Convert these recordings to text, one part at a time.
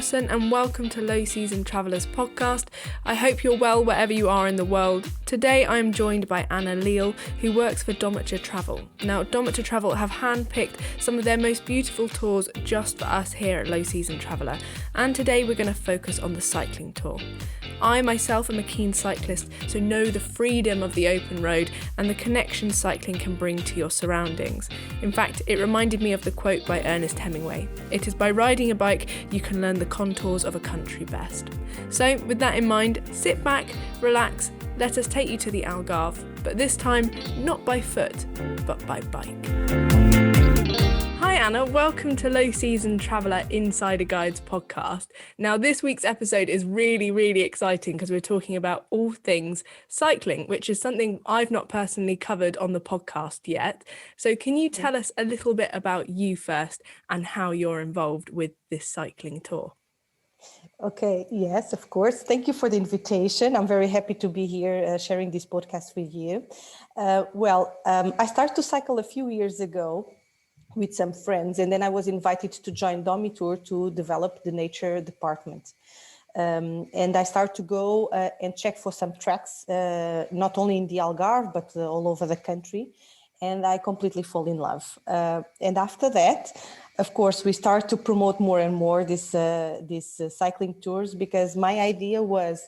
Alison and welcome to Low Season Travellers podcast. I hope you're well wherever you are in the world. Today I am joined by Anna Leal, who works for Dometer Travel. Now, Dometer Travel have handpicked some of their most beautiful tours just for us here at Low Season Traveller, and today we're going to focus on the cycling tour. I myself am a keen cyclist, so know the freedom of the open road and the connection cycling can bring to your surroundings. In fact, it reminded me of the quote by Ernest Hemingway: "It is by riding a bike you can learn the contours of a country best." So with that in mind, sit back, relax, let us take you to the Algarve, but this time not by foot, but by bike. Hi Anna, welcome to Low Season Traveller Insider Guides podcast. Now this week's episode is really exciting because we're talking about all things cycling, which is something I've not personally covered on the podcast yet. So can you tell us a little bit about you first and how you're involved with this cycling tour? Okay, yes, of course. Thank you for the invitation. I'm very happy to be here sharing this podcast with you. I started to cycle a few years ago with some friends, and then I was invited to join Dometer to develop the nature department. And I started to go and check for some tracks, not only in the Algarve, but all over the country. And I completely fall in love. And after that, of course, we start to promote more and more these cycling tours, because my idea was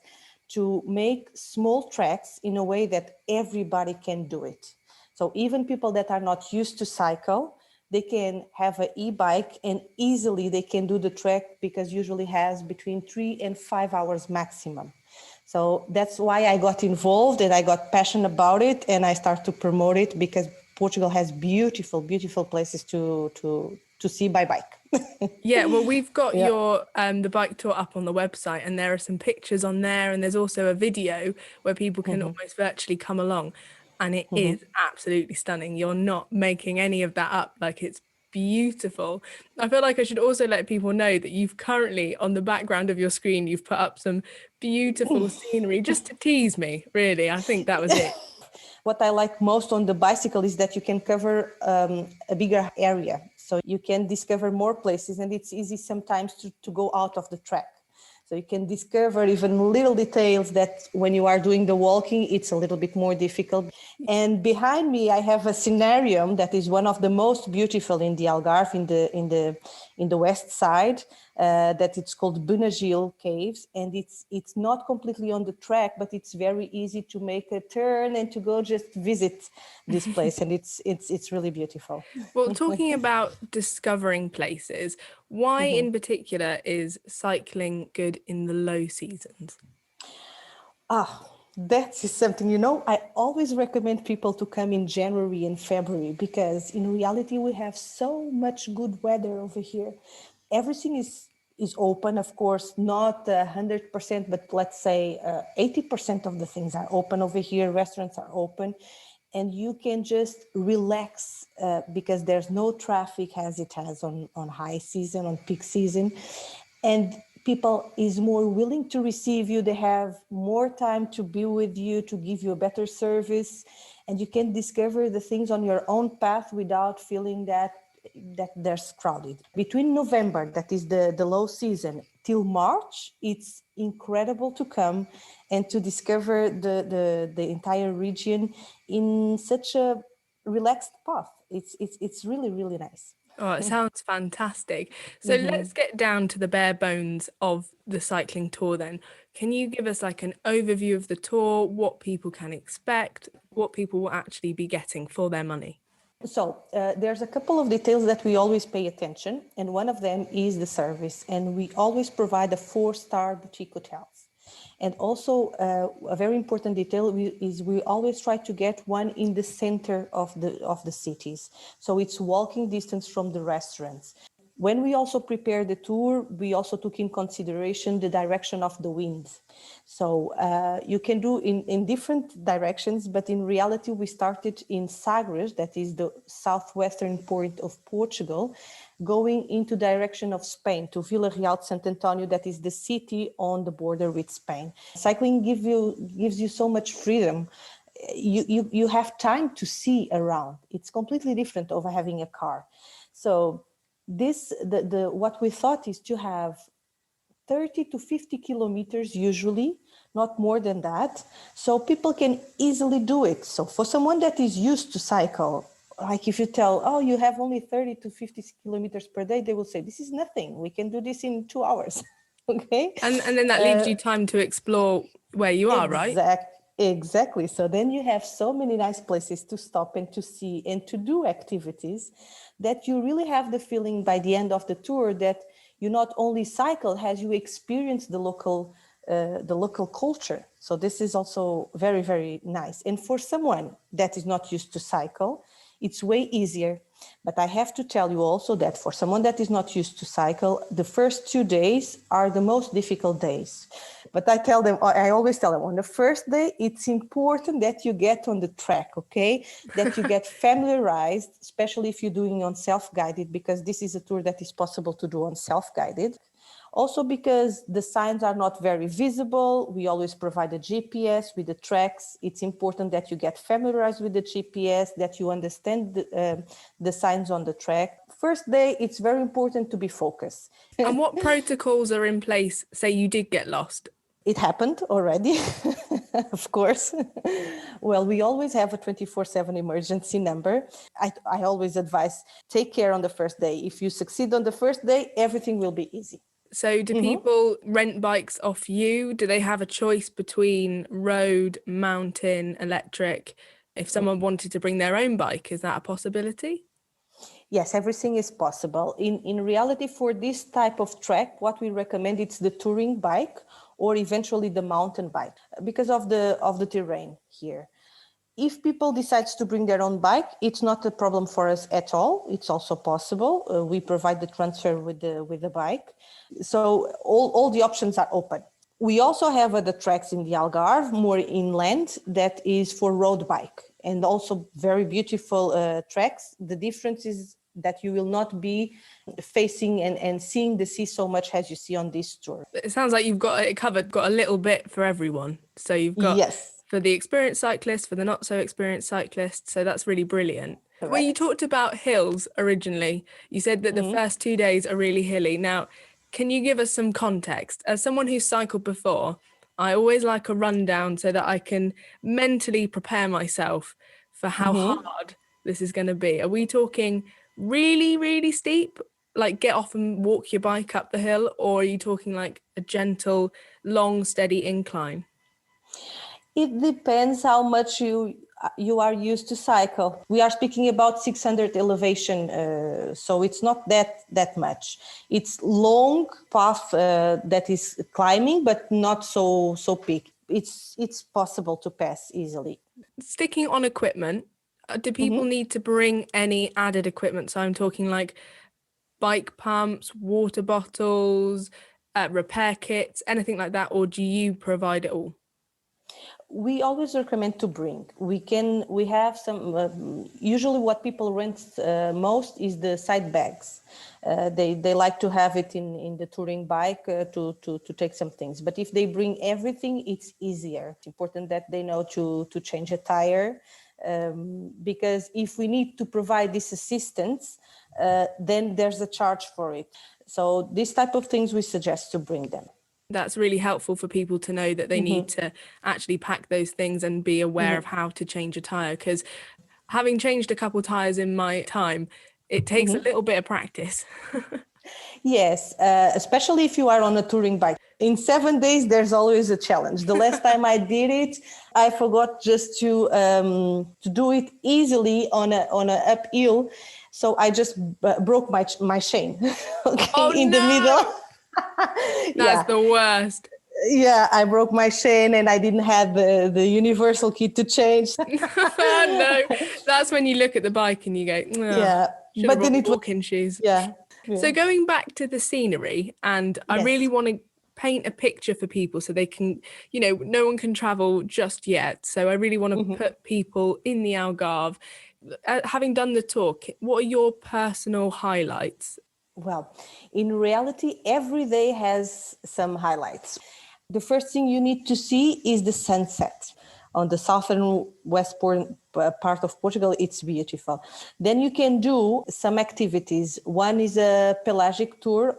to make small tracks in a way that everybody can do it. So even people that are not used to cycle, they can have an e-bike and easily they can do the track, because usually has between 3 and 5 hours maximum. So that's why I got involved and I got passionate about it, and I start to promote it, because Portugal has beautiful places to see by bike. Yeah, well, we've got your the bike tour up on the website, and there are some pictures on there, and there's also a video where people can almost virtually come along, and it is absolutely stunning. You're not making any of that up. Like, it's beautiful. I feel like I should also let people know that you've currently, on the background of your screen, you've put up some beautiful scenery just to tease me, really. I think that was it. What I like most on the bicycle is that you can cover a bigger area. So you can discover more places, and it's easy sometimes to go out of the track. So you can discover even little details that when you are doing the walking, it's a little bit more difficult. And behind me, I have a scenario that is one of the most beautiful in the Algarve, in the west side, that it's called Benagil Caves. And it's not completely on the track, but it's very easy to make a turn and to go just visit this place. And it's really beautiful. Well, talking about discovering places, why in particular is cycling good in the low seasons? That is something, I always recommend people to come in January and February, because in reality, we have so much good weather over here. Everything is open, of course, not 100%, but let's say 80% of the things are open over here. Restaurants are open, and you can just relax because there's no traffic as it has on high season, on peak season. And people is more willing to receive you. They have more time to be with you, to give you a better service. And you can discover the things on your own path without feeling that there's crowded. Between November, that is the low season, till March, it's incredible to come and to discover the entire region in such a relaxed path. It's really nice. Oh, it sounds fantastic. So let's get down to the bare bones of the cycling tour then. Can you give us like an overview of the tour, what people can expect, what people will actually be getting for their money? So there's a couple of details that we always pay attention, and one of them is the service. And we always provide a 4-star boutique hotels. And also a very important detail is we always try to get one in the center of the cities. So it's walking distance from the restaurants. When we also prepared the tour, we also took in consideration the direction of the wind. So you can do in different directions, but in reality, we started in Sagres, that is the southwestern point of Portugal, going into direction of Spain to Vila Real de Sant Antonio, that is the city on the border with Spain. Cycling gives you so much freedom. You have time to see around. It's completely different over having a car. So what we thought is to have 30 to 50 kilometers usually, not more than that. So people can easily do it. So for someone that is used to cycle, like if you tell, oh, you have only 30 to 50 kilometers per day, they will say, this is nothing. We can do this in 2 hours. Okay. And then that leaves you time to explore where you are, right? Exactly. So then you have so many nice places to stop and to see and to do activities that you really have the feeling by the end of the tour that you not only cycle, as you experience the local culture. So this is also very, very nice. And for someone that is not used to cycle, it's way easier. But I have to tell you also that for someone that is not used to cycle, the first 2 days are the most difficult days. But I always tell them on the first day, it's important that you get on the track, okay? That you get familiarized, especially if you're doing on self-guided, because this is a tour that is possible to do on self-guided. Also because the signs are not very visible, we always provide a GPS with the tracks. It's important that you get familiarized with the GPS, that you understand the signs on the track. First day, it's very important to be focused. And what protocols are in place, say you did get lost? It happened already, of course. Well, we always have a 24/7 emergency number. I always advise, take care on the first day. If you succeed on the first day, everything will be easy. So do people rent bikes off you? Do they have a choice between road, mountain, electric? If someone wanted to bring their own bike, is that a possibility? Yes, everything is possible. In reality, for this type of track, what we recommend is the touring bike or eventually the mountain bike because of the terrain here. If people decide to bring their own bike, it's not a problem for us at all. It's also possible. We provide the transfer with the bike. So all the options are open. We also have other tracks in the Algarve, more inland, that is for road bike and also very beautiful tracks. The difference is that you will not be facing and seeing the sea so much as you see on this tour. It sounds like you've got it covered, got a little bit for everyone. So you've got Yes. for the experienced cyclists, for the not so experienced cyclists. So that's really brilliant. Correct. When you talked about hills originally, you said that the first 2 days are really hilly. Now, can you give us some context? As someone who's cycled before, I always like a rundown so that I can mentally prepare myself for how hard this is going to be. Are we talking really, really steep? Like get off and walk your bike up the hill, or are you talking like a gentle, long, steady incline? It depends how much you are used to cycle. We are speaking about 600 elevation, so it's not that much. It's long path that is climbing, but not so peak. It's possible to pass easily. Sticking on equipment, do people need to bring any added equipment? So I'm talking like bike pumps, water bottles, repair kits, anything like that, or do you provide it all? We always recommend to bring. We have some. Usually, what people rent most is the side bags. They like to have it in the touring bike to take some things. But if they bring everything, it's easier. It's important that they know to change a tire, because if we need to provide this assistance, then there's a charge for it. So this type of things we suggest to bring them. That's really helpful for people to know that they need to actually pack those things and be aware of how to change a tire, because having changed a couple tires in my time, it takes a little bit of practice. Yes, especially if you are on a touring bike. In 7 days, there's always a challenge. The last time I did it, I forgot just to do it easily on a uphill, so I just broke my chain. Okay, in the middle. That's the worst. Yeah, I broke my chain and I didn't have the universal key to change. No, that's when you look at the bike and you go, Yeah, but then it walking shoes. Yeah. So going back to the scenery, and I really want to paint a picture for people so they can, no one can travel just yet. So I really want to put people in the Algarve. Having done the tour, what are your personal highlights? Well, in reality, every day has some highlights. The first thing you need to see is the sunset. on the southern western part of Portugal, it's beautiful. Then you can do some activities. One is a pelagic tour,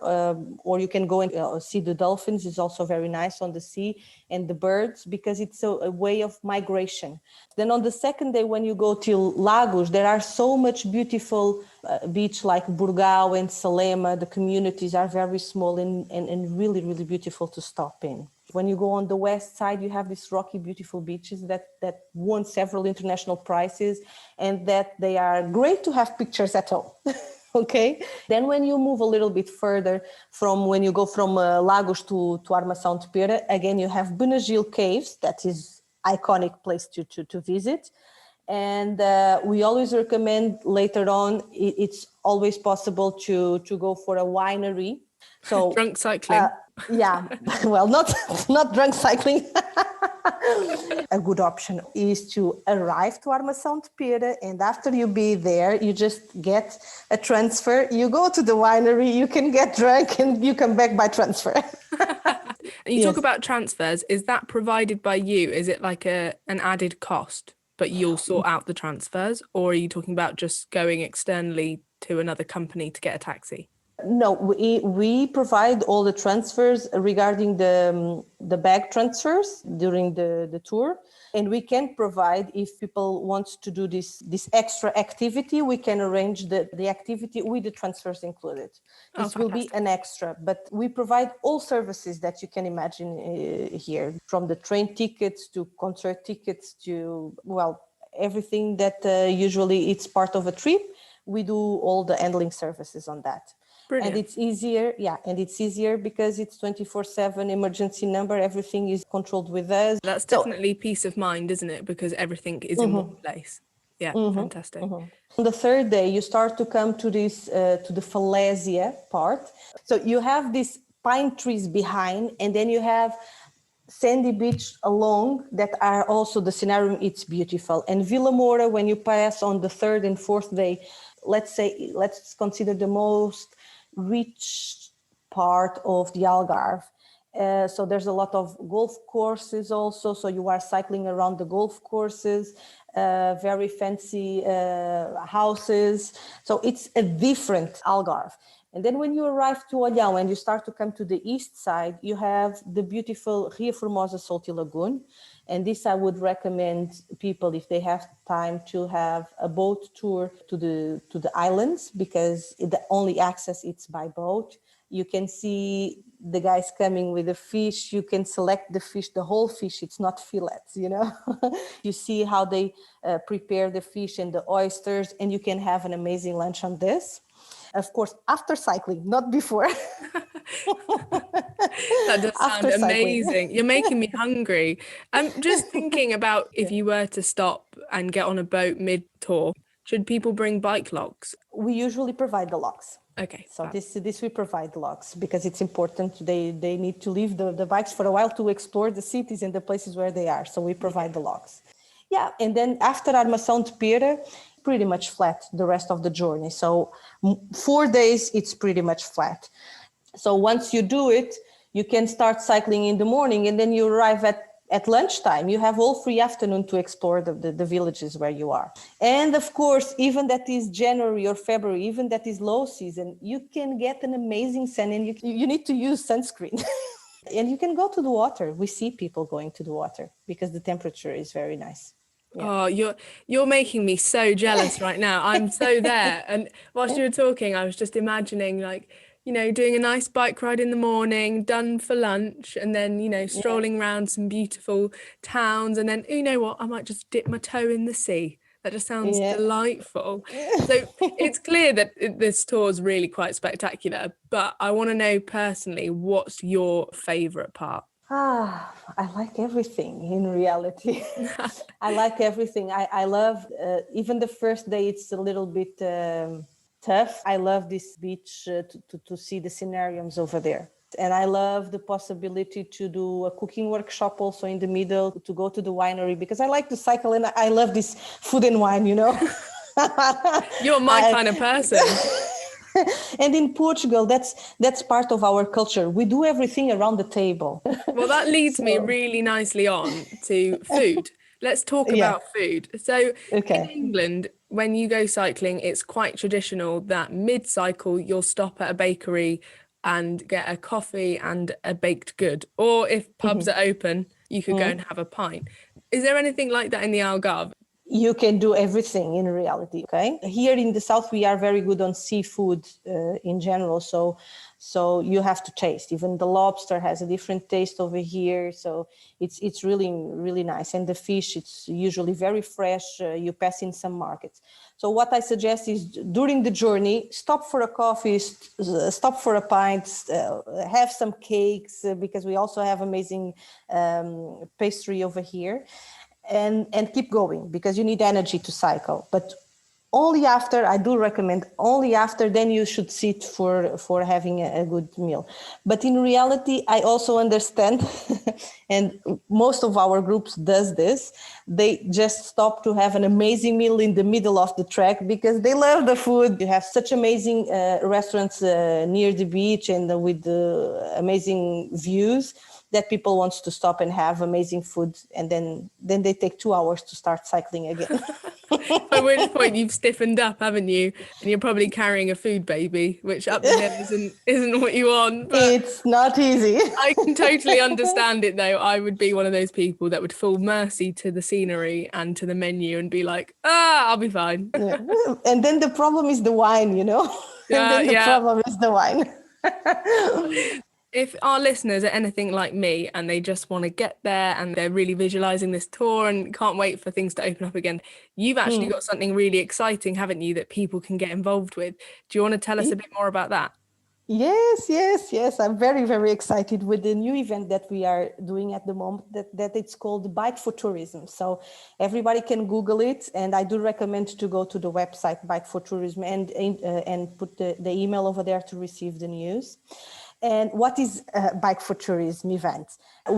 or you can go and see the dolphins. It's also very nice on the sea, and the birds, because it's a way of migration. Then on the second day, when you go to Lagos, there are so much beautiful beach like Burgao and Salema. The communities are very small and really, really beautiful to stop in. When you go on the west side, you have these rocky, beautiful beaches that won several international prizes, and that they are great to have pictures at home. Okay. Then when you move a little bit further, when you go from Lagos to Armação de Pera, again, you have Benagil Caves. That is iconic place to visit. And we always recommend later on, it's always possible to go for a winery. So drunk cycling. Yeah, well, not drunk cycling. A good option is to arrive to Armação de Pera, and after you be there, you just get a transfer. You go to the winery, you can get drunk, and you come back by transfer. You talk about transfers. Is that provided by you? Is it like an added cost, but you'll sort out the transfers? Or are you talking about just going externally to another company to get a taxi? No, we provide all the transfers regarding the bag transfers during the tour, and we can provide, if people want to do this extra activity, we can arrange the activity with the transfers included. This will be an extra, but we provide all services that you can imagine here, from the train tickets to concert tickets to, well, everything that usually it's part of a trip. We do all the handling services on that. Brilliant. And it's easier because it's 24/7 emergency number. Everything is controlled with us. That's definitely peace of mind, isn't it? Because everything is in one place. Yeah, fantastic. On the third day, you start to come to this to the Falésia part. So you have these pine trees behind, and then you have sandy beach along that are also the scenario. It's beautiful. And Vila Moura, when you pass on the third and fourth day, let's consider the most rich part of the Algarve. So there's a lot of golf courses also. So you are cycling around the golf courses, very fancy houses. So it's a different Algarve. And then when you arrive to Olhão and you start to come to the east side, you have the beautiful Ria Formosa Salty Lagoon. And this I would recommend people, if they have time, to have a boat tour to the islands, because the only access it's by boat. You can see the guys coming with the fish. You can select the fish, the whole fish. It's not fillets, you know. You see how they prepare the fish and the oysters, and you can have an amazing lunch on this. Of course, after cycling, not before. That does sound amazing. You're making me hungry. I'm just thinking about if you were to stop and get on a boat mid-tour, should people bring bike locks? We usually provide the locks. Okay. So this we provide the locks because it's important. They need to leave the bikes for a while to explore the cities and the places where they are. So we provide the locks. Yeah, and then after Armação de Pera, pretty much flat the rest of the journey. So 4 days, it's pretty much flat. So once you do it, you can start cycling in the morning, and then you arrive at lunchtime. You have all free afternoon to explore the villages where you are. And of course, even that is January or February, even that is low season, you can get an amazing sun, and you need to use sunscreen. And you can go to the water. We see people going to the water because the temperature is very nice. Yeah. Oh, you're making me so jealous right now. I'm so there. And whilst you were talking, I was just imagining, like, you know, doing a nice bike ride in the morning, done for lunch, and then, you know, strolling around some beautiful towns. And then, you know what, I might just dip my toe in the sea. That just sounds delightful. So it's clear that this tour is really quite spectacular, but I want to know personally, what's your favourite part? I like everything in reality. I like everything. I love, even the first day, it's a little bit tough. I love this beach to see the scenarios over there. And I love the possibility to do a cooking workshop also in the middle, to go to the winery, because I like to cycle and I love this food and wine, you know. You're my kind of person. And in Portugal, that's part of our culture. We do everything around the table. Well, that leads me really nicely on to food. let's talk Yeah. about food. So in Okay. England, when you go cycling, it's quite traditional that mid-cycle you'll stop at a bakery and get a coffee and a baked good. Or if pubs are open, you could go and have a pint. Is there anything like that in the Algarve? You can do everything in reality. Okay, here in the south we are very good on seafood in general, so you have to taste. Even the lobster has a different taste over here, so it's really really nice. And the fish, it's usually very fresh. You pass in some markets. So what I suggest is, during the journey, stop for a coffee, stop for a pint, have some cakes, because we also have amazing pastry over here, and keep going, because you need energy to cycle. But only after, I do recommend, only after, then you should sit for having a good meal. But in reality, I also understand, and most of our groups does this, they just stop to have an amazing meal in the middle of the track because they love the food. You have such amazing restaurants near the beach and with the amazing views, that people wants to stop and have amazing food, and then they take 2 hours to start cycling again. By which point you've stiffened up, haven't you? And you're probably carrying a food baby, which up the hill isn't what you want. But It's not easy. I can totally understand it though. I would be one of those people that would fall mercy to the scenery and to the menu and be like, I'll be fine. Yeah. And then the problem is the wine, and then the Yeah. problem is the wine. If our listeners are anything like me and they just want to get there and they're really visualizing this tour and can't wait for things to open up again, you've actually got something really exciting, haven't you, that people can get involved with? Do you want to tell us a bit more about that? Yes. I'm very, very excited with the new event that we are doing at the moment, that it's called Bike for Tourism. So everybody can Google it. And I do recommend to go to the website Bike for Tourism and put the email over there to receive the news. And what is a Bike for Tourism event?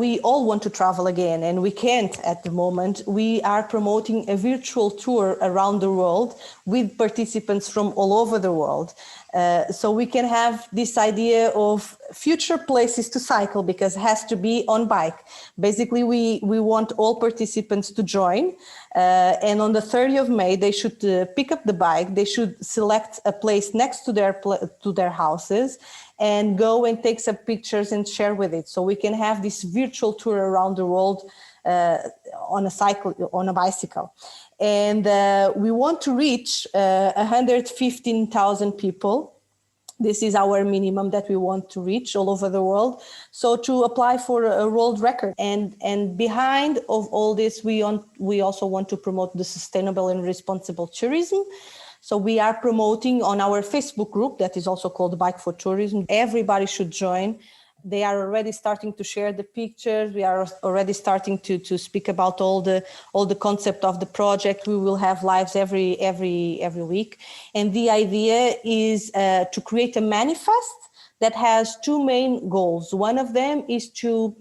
We all want to travel again, and we can't at the moment. We are promoting a virtual tour around the world with participants from all over the world. So we can have this idea of future places to cycle, because it has to be on bike. Basically, we want all participants to join. And on the 30th of May, they should pick up the bike. They should select a place next to their houses and go and take some pictures and share with it. So we can have this virtual tour around the world on a bicycle. And we want to reach 115,000 people. This is our minimum that we want to reach all over the world. So to apply for a world record, and behind of all this, we also want to promote the sustainable and responsible tourism. So we are promoting on our Facebook group that is also called Bike for Tourism. Everybody should join. They are already starting to share the pictures. We are already starting to speak about all the concept of the project. We will have lives every week. And the idea is to create a manifest that has two main goals. One of them is to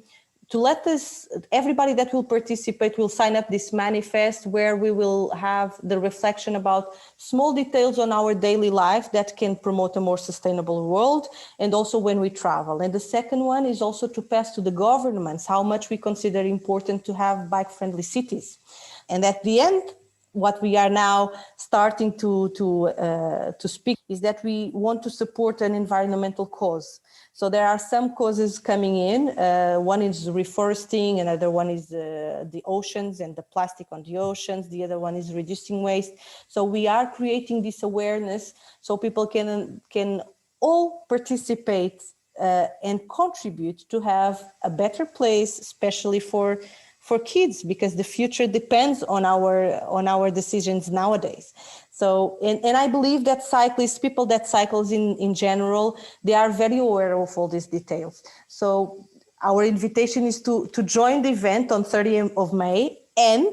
let us, everybody that will participate will sign up this manifest, where we will have the reflection about small details on our daily life that can promote a more sustainable world, and also when we travel. And the second one is also to pass to the governments how much we consider important to have bike-friendly cities. And at the end, what we are now starting to speak is that we want to support an environmental cause. So there are some causes coming in. One is reforesting, another one is the oceans and the plastic on the oceans. The other one is reducing waste. So we are creating this awareness so people can all participate and contribute to have a better place, especially for kids, because the future depends on our decisions nowadays. So, and I believe that cyclists, people that cycles in general, they are very aware of all these details. So our invitation is to join the event on 30th of May. And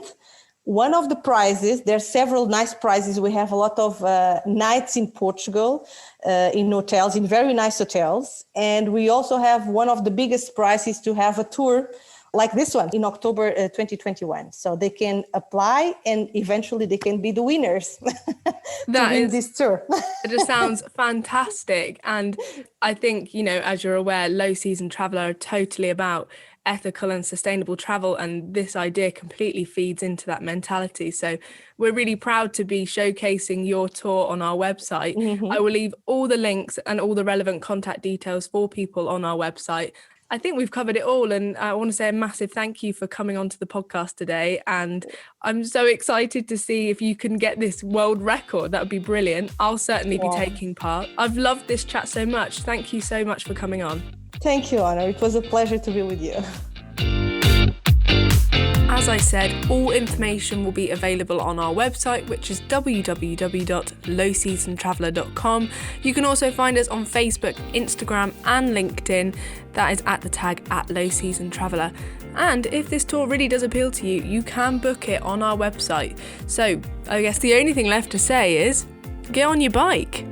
one of the prizes, there are several nice prizes. We have a lot of nights in Portugal, in hotels, in very nice hotels. And we also have one of the biggest prizes to have a tour like this one in October 2021. So they can apply and eventually they can be the winners to win this tour. It just sounds fantastic. And I think, as you're aware, low season traveller are totally about ethical and sustainable travel, and this idea completely feeds into that mentality. So we're really proud to be showcasing your tour on our website. I will leave all the links and all the relevant contact details for people on our website. I think we've covered it all, and I want to say a massive thank you for coming onto the podcast today, and I'm so excited to see if you can get this world record. That would be brilliant. I'll certainly be taking part. I've loved this chat so much. Thank you so much for coming on. Thank you, Anna. It was a pleasure to be with you. As I said, all information will be available on our website, which is www.lowseasontraveller.com. You can also find us on Facebook, Instagram and LinkedIn. That is at the tag @lowseasontraveller. And if this tour really does appeal to you, you can book it on our website. So I guess the only thing left to say is get on your bike.